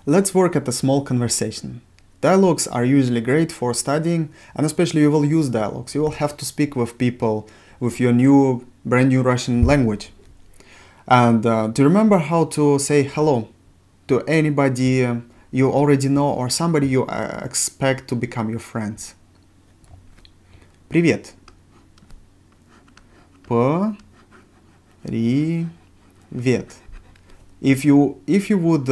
Let's work at a small conversation. Dialogues are usually great for studying, and especially you will use dialogues. You will have to speak with people with your brand new Russian language. And do you remember how to say hello to anybody you already know or somebody you expect to become your friends? Привет. Привет. If you would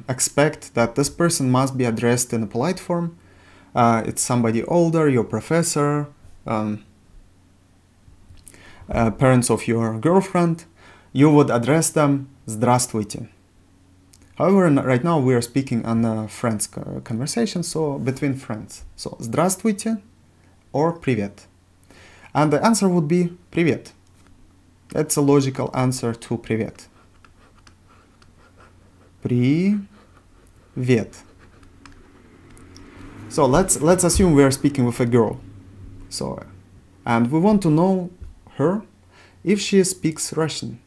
expect that this person must be addressed in a polite form, it's somebody older, your professor, parents of your girlfriend, you would address them Здравствуйте. However, right now we are speaking on a friends conversation, so between friends. So Здравствуйте or Привет. And the answer would be Привет. That's a logical answer to Привет. Привет. So let's assume we are speaking with a girl. So, and we want to know her if she speaks Russian.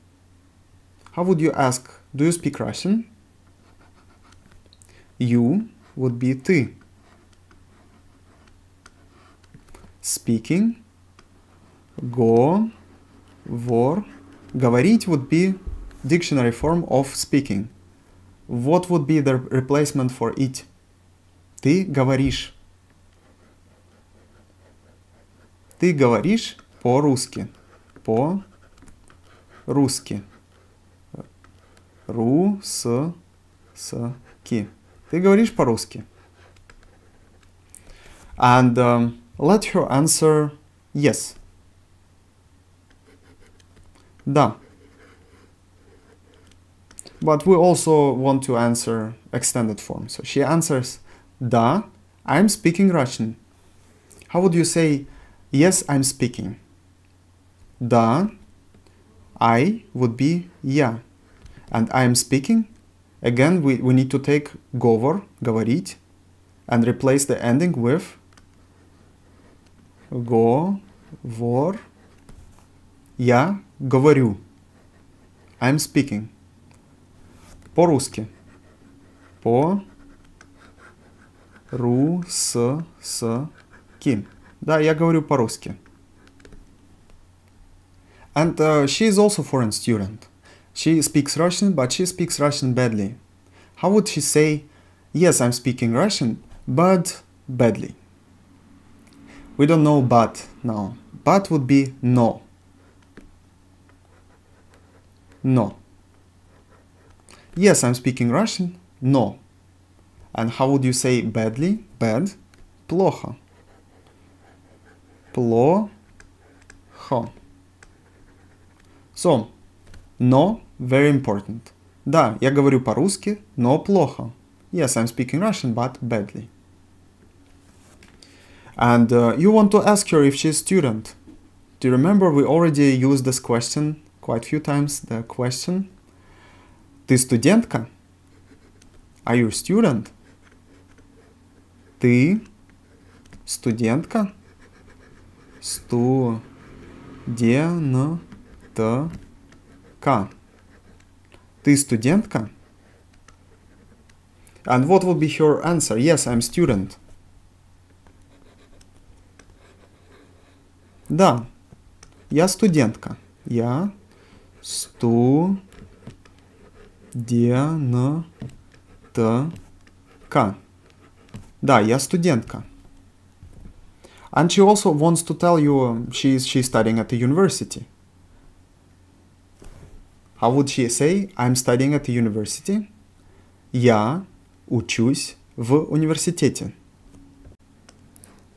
How would you ask, do you speak Russian? You would be ты. Speaking. Говорить would be dictionary form of speaking. What would be the replacement for it? Ты говоришь. Ты говоришь по-русски. По-русски. Ру-с-ки. Ты говоришь по-русски. And let her answer yes. Да. But we also want to answer extended form. So she answers, Да, I'm speaking Russian. How would you say, yes, I'm speaking? Да, I would be я. And I'm speaking. Again, we need to take говор, говорить, and replace the ending with говор. Я говорю. I'm speaking. По-русски. По-русски. Да, я говорю по-русски. And she is also foreign student. She speaks Russian, but she speaks Russian badly. How would she say, yes, I'm speaking Russian, but badly? We don't know but now. But would be no. No. Yes, I'm speaking Russian. No. And how would you say badly? Bad. Плохо. Плохо. So, no, very important. Да, я говорю по-русски, но плохо. Yes, I'm speaking Russian, but badly. And you want to ask her if she's a student. Do you remember we already used this question quite a few times, the question. Ты студентка? Are you a student? Ты студентка? Студентка. Ты студентка? And what would be her answer? Yes, I'm student. Да, я студентка. Я студентка. Да, я студентка. And she also wants to tell you she's studying at the university. How would she say, I'm studying at the university? Я учусь в университете.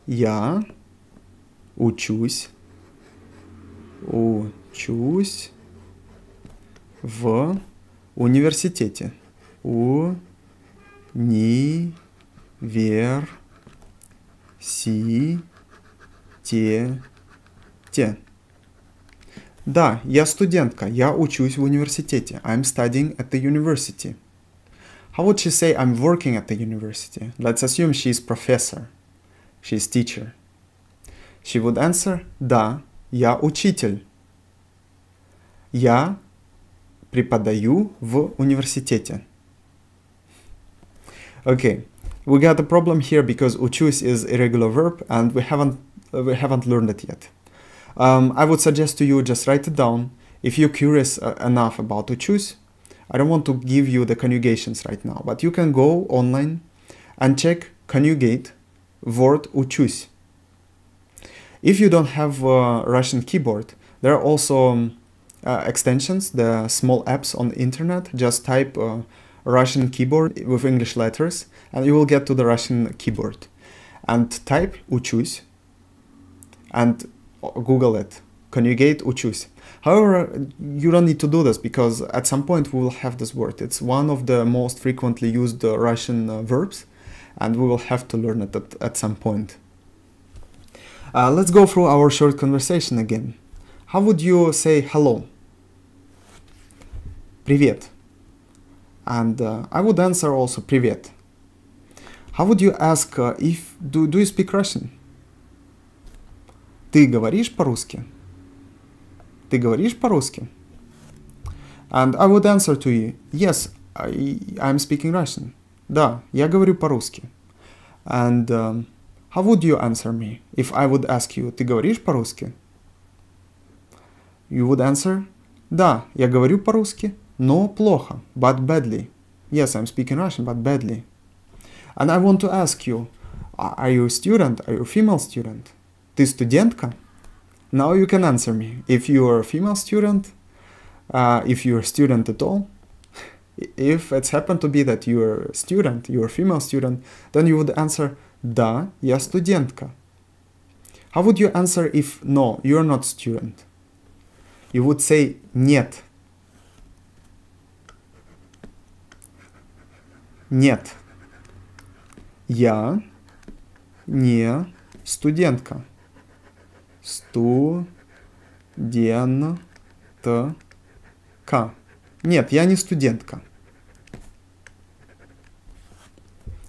Я учусь в университете. Университете. Да, я студентка. Я учусь в университете. I'm studying at the university. How would she say I'm working at the university? Let's assume she's professor. She's teacher. She would answer, да, я учитель. Я преподаю в университете. Okay, we got a problem here because учусь is irregular verb and we haven't learned it yet. I would suggest to you just write it down. If you're curious enough about учусь, I don't want to give you the conjugations right now, but you can go online and check conjugate word учусь. If you don't have a Russian keyboard, there are also extensions, the small apps on the internet. Just type Russian keyboard with English letters and you will get to the Russian keyboard. And type учусь and Google it. Conjugate учусь. However, you don't need to do this because at some point we will have this word. It's one of the most frequently used Russian verbs and we will have to learn it at some point. Let's go through our short conversation again. How would you say hello? Привет. And I would answer also привет. How would you ask if do you speak Russian? Ты говоришь по-русски? Ты говоришь по-русски? And I would answer to you, yes, I'm speaking Russian. Да, я говорю по-русски. And how would you answer me if I would ask you, ты говоришь по-русски? You would answer, да, я говорю по-русски, но плохо, but badly. Yes, I'm speaking Russian, but badly. And I want to ask you, are you a student? Are you a female student? Ты студентка? Now you can answer me. If you are a female student, if you're a student at all, if it's happened to be that you're a student, you're a female student, then you would answer, да, я студентка. How would you answer if no, you're not student? You would say нет. Нет. Я не студентка. Студентка. Нет, я не студентка.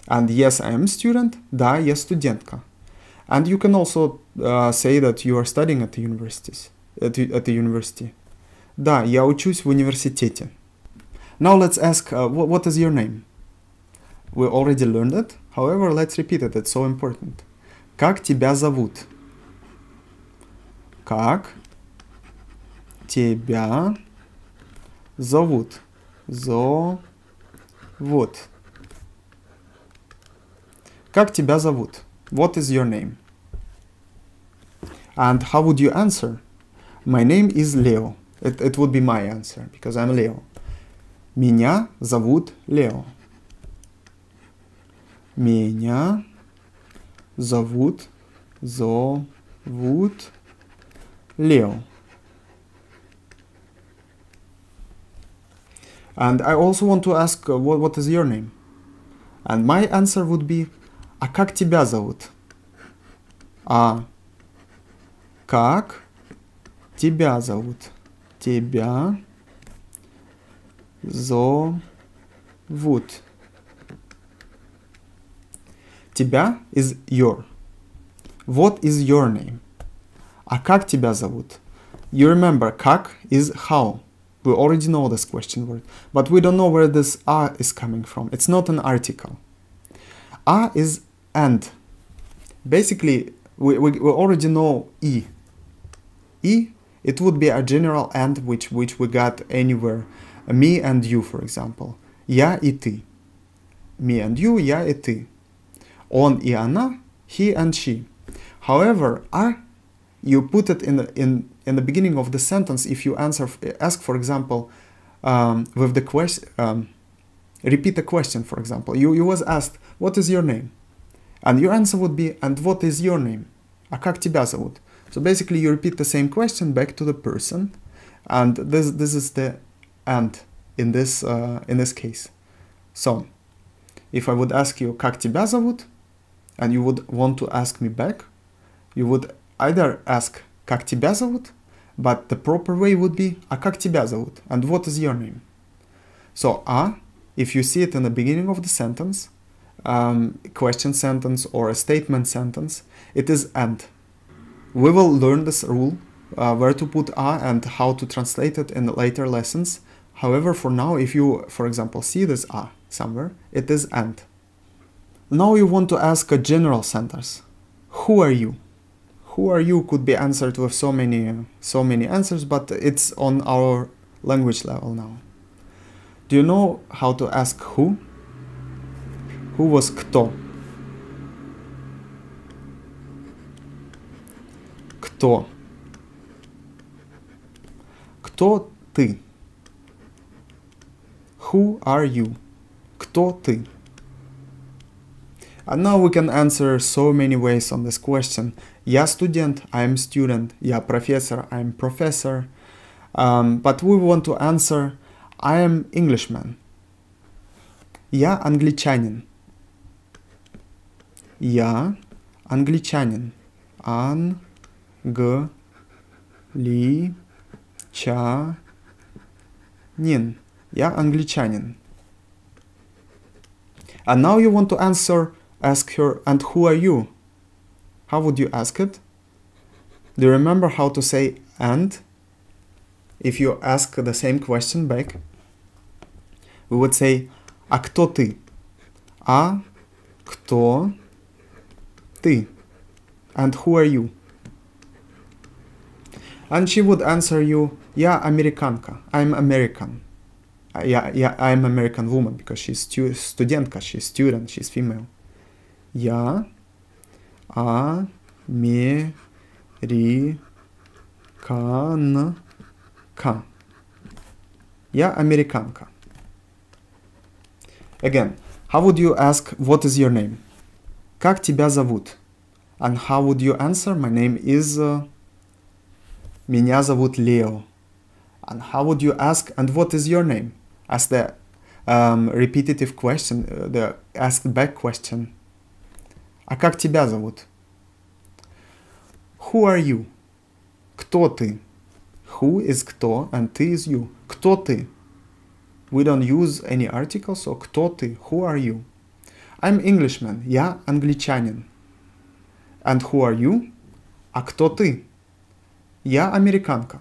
And yes, I am student. Да, я студентка. And you can also say that you are studying at the universities. At the university. Да, я учусь в университете. Now let's ask, what is your name? We already learned it. However, let's repeat it. It's so important. Как тебя зовут? Как тебя зовут? Зовут. Как тебя зовут? What is your name? And how would you answer? My name is Leo. It would be my answer, because I'm Leo. Меня зовут Лео. Меня зовут Leo. And I also want to ask, what is your name? And my answer would be, а как тебя зовут? А как тебя зовут? Тебя зовут. Тебя is your. What is your name? А как тебя зовут? You remember, как is how. We already know this question word, but we don't know where this a is coming from. It's not an article. A is and. Basically, we already know e. E, it would be a general and which we got anywhere. Me and you, for example. Я и ты. Me and you, я и ты. Он и она, he and she. However, a, you put it in the beginning of the sentence if you ask, for example, with the question, repeat a question, for example. You was asked, what is your name? And your answer would be, and what is your name? А как тебя зовут? So basically you repeat the same question back to the person, and this is the and in this case. So, if I would ask you, как тебя зовут? And you would want to ask me back, you would either ask, как тебя зовут? But the proper way would be, а как тебя зовут? And what is your name? So, a, if you see it in the beginning of the sentence, question sentence or a statement sentence, it is and. We will learn this rule, where to put a and how to translate it in later lessons. However, for now, if you, for example, see this a somewhere, it is and. Now you want to ask a general sentence. Who are you? Who are you could be answered with so many answers, but it's on our language level now. Do you know how to ask who? Who was кто? Кто? Кто ты? Who are you? Кто ты? And now we can answer so many ways on this question. Я студент, I'm student. Я профессор, I'm professor. But we want to answer I am Englishman. Я англичанин. Я англичанин. Англичанин. Я англичанин. And now you want to ask her, and who are you? How would you ask it? Do you remember how to say and? If you ask the same question back, we would say а кто ты? А кто ты? And who are you? And she would answer you, я американка, I'm American. I'm American woman, because she's студентка, she's student, she's female. Я американка. Я американка. Again, how would you ask, what is your name? Как тебя зовут? And how would you answer, my name is... Меня зовут Лео. And how would you ask, and what is your name? As the repetitive question, the asked back question. А как тебя зовут? Who are you? Кто ты? Who is кто, and ты is you. Кто ты? We don't use any article, so кто ты? Who are you? I'm Englishman. Я англичанин. And who are you? А кто ты? Я американка.